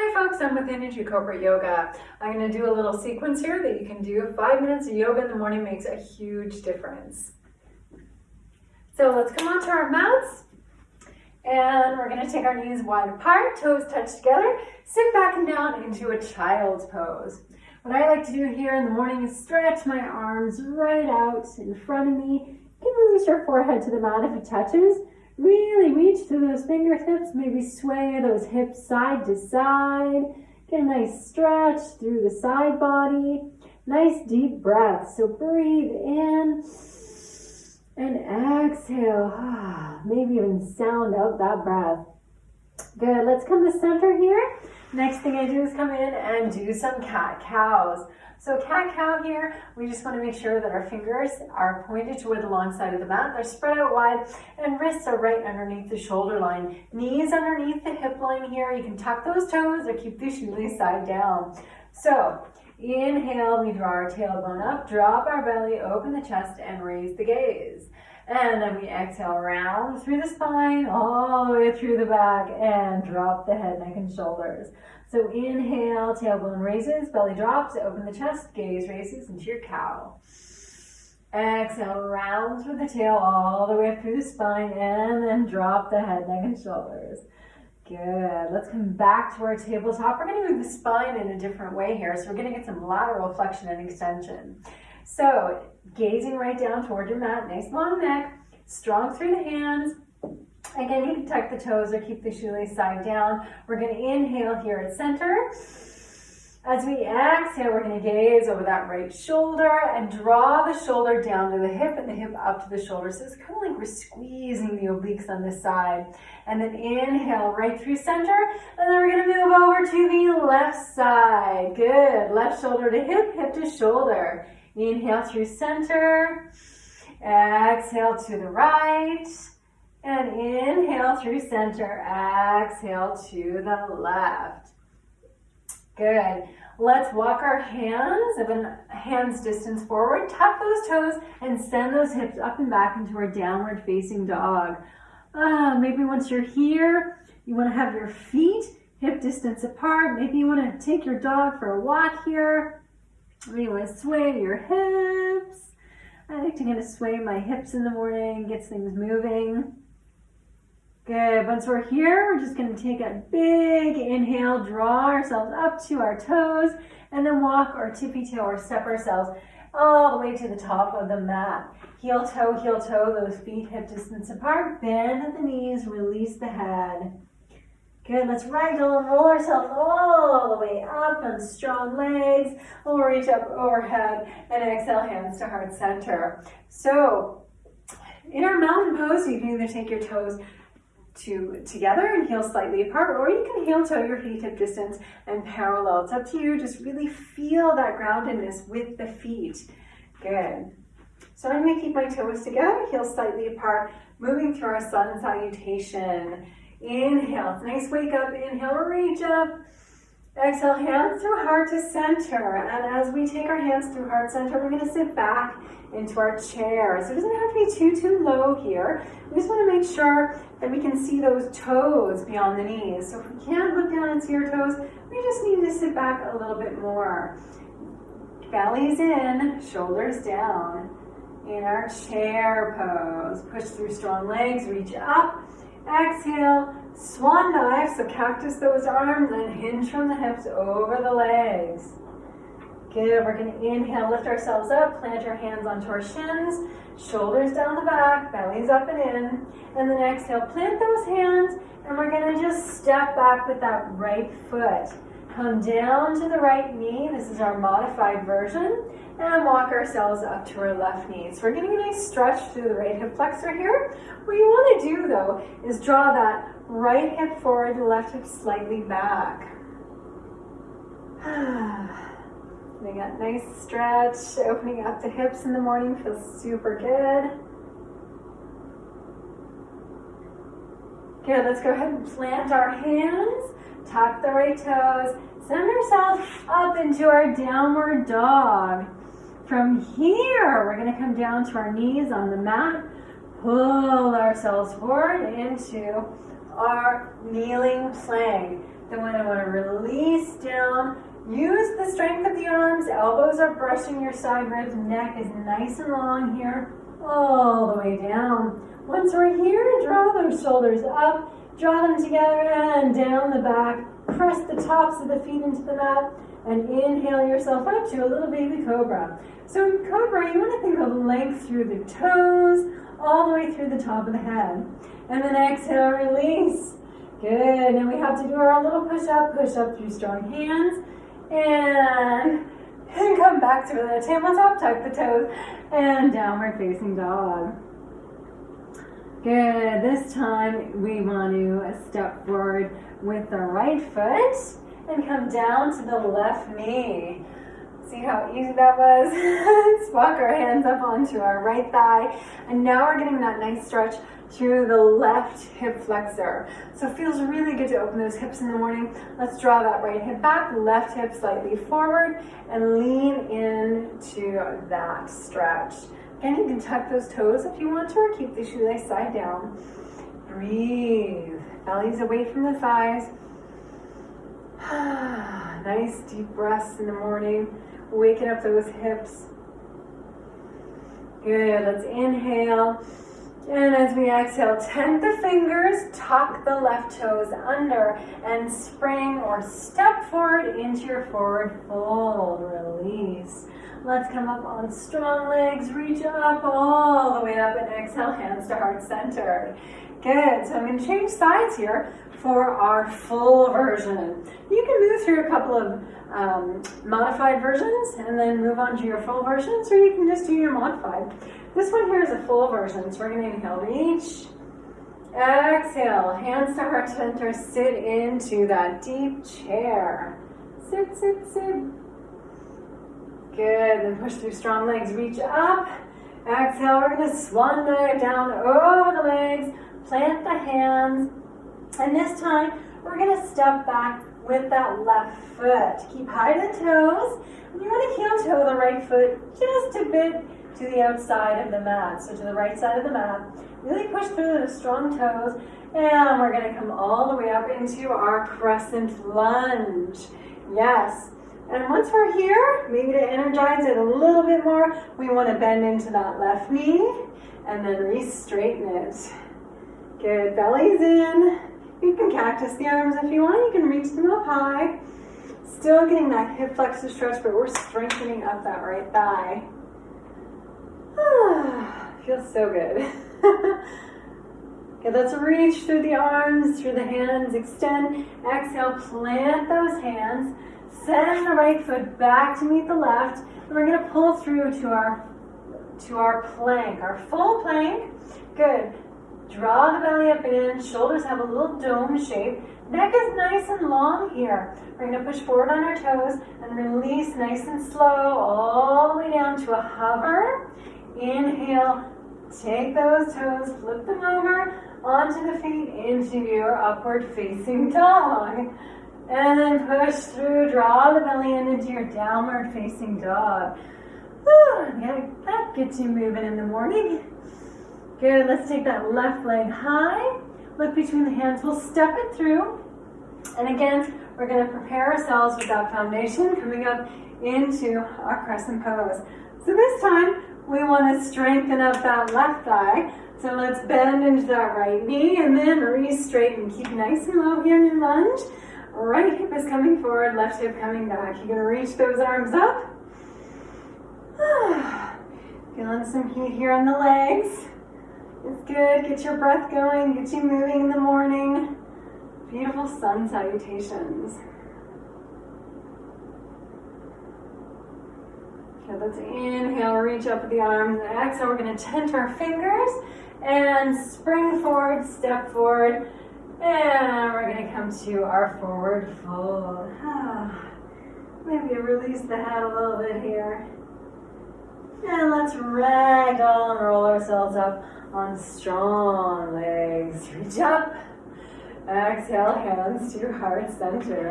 Hi folks, I'm with Energy Cobra Yoga. I'm going to do a little sequence here that you can do. 5 minutes of yoga in the morning makes a huge difference. So let's come onto our mats and we're going to take our knees wide apart, toes touch together, sit back and down into a child's pose. What I like to do here in the morning is stretch my arms right out in front of me. You can release your forehead to the mat if it touches. Really reach through those fingertips, maybe sway those hips side to side. Get a nice stretch through the side body. Nice deep breath. So breathe in and exhale. Maybe even sound out that breath. Good, let's come to center here. Next thing I do is come in and do some cat-cows. So cat-cow here, we just want to make sure that our fingers are pointed toward the long side of the mat. They're spread out wide and wrists are right underneath the shoulder line. Knees underneath the hip line here. You can tuck those toes or keep the shoelace side down. So inhale, we draw our tailbone up, drop our belly, open the chest and raise the gaze. And then we exhale round through the spine, all the way through the back, and drop the head, neck, and shoulders. So inhale, tailbone raises, belly drops, open the chest, gaze raises into your cow. Exhale, round through the tail, all the way up through the spine, and then drop the head, neck, and shoulders. Good. Let's come back to our tabletop. We're going to move the spine in a different way here, so we're going to get some lateral flexion and extension. So, gazing right down toward your mat, nice long neck, strong through the hands. Again, you can tuck the toes or keep the shoelace side down. We're going to inhale here at center. As we exhale, we're going to gaze over that right shoulder and draw the shoulder down to the hip and the hip up to the shoulder. So it's kind of like we're squeezing the obliques on this side. And then inhale right through center. And then we're going to move over to the left side. Good. Left shoulder to hip, hip to shoulder. Inhale through center, exhale to the right, and inhale through center, exhale to the left. Good. Let's walk our hands of a hand's distance forward, tuck those toes, and send those hips up and back into our downward facing dog. Maybe once you're here, you want to have your feet hip distance apart. Maybe you want to take your dog for a walk here. You want to sway your hips. I like to kind of sway my hips in the morning, gets things moving. Good. Once we're here, we're just going to take a big inhale, draw ourselves up to our toes, and then walk or tippy toe or step ourselves all the way to the top of the mat. Heel toe, those feet hip distance apart. Bend at the knees, release the head. Good, let's ragdoll and roll ourselves all the way up on strong legs. We'll reach up overhead and exhale, hands to heart center. So in our mountain pose, you can either take your toes together and heels slightly apart, or you can heel toe your feet hip distance and parallel. It's up to you. Just really feel that groundedness with the feet. Good. So I'm going to keep my toes together, heels slightly apart, moving through our sun salutation. Inhale, nice wake up, inhale, reach up. Exhale, hands through heart to center. And as we take our hands through heart center, we're going to sit back into our chair. So it doesn't have to be too low here. We just want to make sure that we can see those toes beyond the knees. So if we can't look down and see our toes, we just need to sit back a little bit more. Belly's in, shoulders down. In our chair pose, push through strong legs, reach up. Exhale, swan dive, so cactus those arms and hinge from the hips over the legs. Good, we're going to inhale, lift ourselves up, plant our hands onto our shins, shoulders down the back, bellies up and in. And then exhale, plant those hands, and we're going to just step back with that right foot. Come down to the right knee, this is our modified version, and walk ourselves up to our left knee. So we're getting a nice stretch through the right hip flexor here. What you want to do though is draw that right hip forward, the left hip slightly back. Getting that nice stretch, opening up the hips in the morning feels super good. Good, let's go ahead and plant our hands, tuck the right toes, send ourselves up into our downward dog. From here, we're going to come down to our knees on the mat, pull ourselves forward into our kneeling plank. Then we want to release down. Use the strength of the arms. Elbows are brushing your side ribs. Neck is nice and long here. All the way down. Once we're here, draw those shoulders up. Draw them together and down the back. Press the tops of the feet into the mat. And inhale yourself up to a little baby cobra. So in cobra, you want to think of length through the toes, all the way through the top of the head. And then exhale, release. Good. And we have to do our little push up through strong hands. And come back to the tabletop, tuck the toes, and downward facing dog. Good. This time we want to step forward with the right foot and come down to the left knee. See how easy that was? Let's walk our hands up onto our right thigh. And now we're getting that nice stretch through the left hip flexor. So it feels really good to open those hips in the morning. Let's draw that right hip back, left hip slightly forward, and lean into that stretch. Again, you can tuck those toes if you want to, or keep the shoelace side down. Breathe. Belly's away from the thighs. Nice deep breaths in the morning. Waking up those hips. Good. Let's inhale. And as we exhale, tent the fingers, tuck the left toes under, and spring or step forward into your forward fold. Release. Let's come up on strong legs, reach up all the way up, and exhale, hands to heart center. Good. So I'm going to change sides here for our full version. You can move through a couple of modified versions and then move on to your full versions, or you can just do your modified. This one here is a full version, so we're going to inhale, reach, exhale, hands to heart center, sit into that deep chair. Sit, sit, sit. Good, then push through strong legs, reach up, exhale, we're going to swan dive down over the legs, plant the hands, and this time we're going to step back with that left foot. Keep high to the toes, and you want to heel toe the right foot just a bit to the outside of the mat, so to the right side of the mat. Really push through those strong toes, and we're going to come all the way up into our crescent lunge. Yes. And once we're here, maybe to energize it a little bit more, we want to bend into that left knee and then re-straighten it. Good, belly's in. You can cactus the arms if you want. You can reach them up high. Still getting that hip flexor stretch, but we're strengthening up that right thigh. Feels so good. Okay, let's reach through the arms, through the hands, extend, exhale, plant those hands, send the right foot back to meet the left, and we're going to pull through to our plank, our full plank. Good. Draw the belly up in, shoulders have a little dome shape, neck is nice and long here. We're going to push forward on our toes and release nice and slow all the way down to a hover. Inhale, take those toes, flip them over onto the feet into your upward facing dog. And then push through, draw the belly in into your downward facing dog. Yeah, that gets you moving in the morning. Good, let's take that left leg high, look between the hands, we'll step it through. And again, we're going to prepare ourselves with that foundation coming up into our crescent pose. So this time, we want to strengthen up that left thigh. So let's bend into that right knee and then re-straighten. Keep nice and low here in your lunge. Right hip is coming forward, left hip coming back. You're going to reach those arms up. Feeling some heat here on the legs. It's good. Get your breath going. Get you moving in the morning. Beautiful sun salutations. Okay, let's inhale, reach up with the arms. And exhale, we're going to tent our fingers and spring forward, step forward. And we're going to come to our forward fold. Maybe release the head a little bit here. And let's ragdoll and roll ourselves up on strong legs. Reach up. Exhale, hands to heart center.